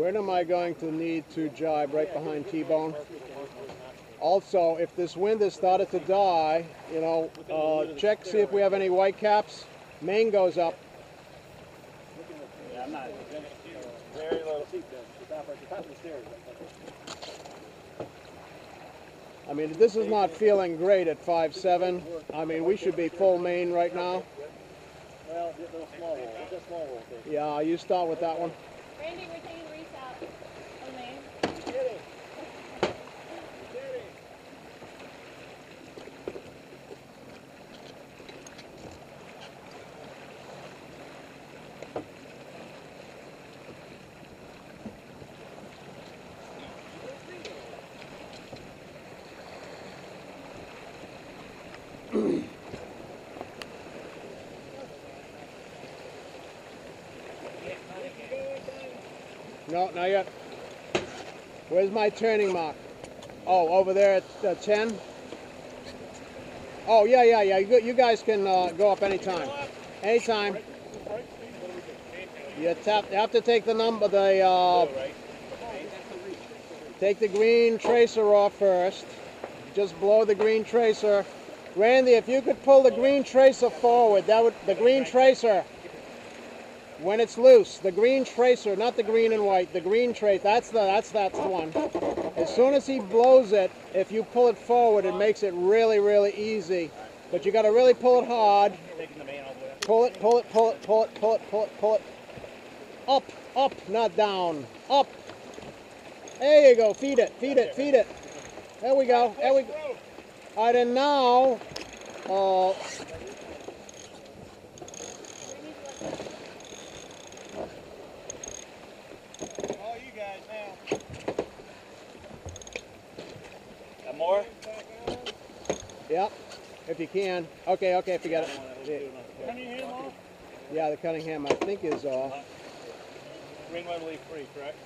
when am I going to need to jibe? Right behind T-bone. Also, if this wind has started to die, you know, check, see if we have any white caps. Main goes up. Yeah, I'm not. Very low. I mean, this is not feeling great at 5'7". I mean, we should be full main right now. Well, get a small roll. Get a small roll. Yeah, you start with that one. Randy, we're taking Reef out on main. No, not yet. Where's my turning mark? Oh, over there at 10? Oh, yeah. You guys can go up anytime. Anytime. You have to take the number, take the green tracer off first. Just blow the green tracer. Randy, if you could pull the green tracer forward, the green tracer, when it's loose, the green tracer, not the green and white, the green tracer, that's the one. As soon as he blows it, if you pull it forward, it makes it really, really easy. But you got to really pull it hard. Pull it. Up, not down. Up. There you go. Feed it. There we go. All right, and now, all you guys now. Got more? Yep, if you can. Okay, forget it. Cunningham off? Yeah, the Cunningham I think is off. Ring level free, correct?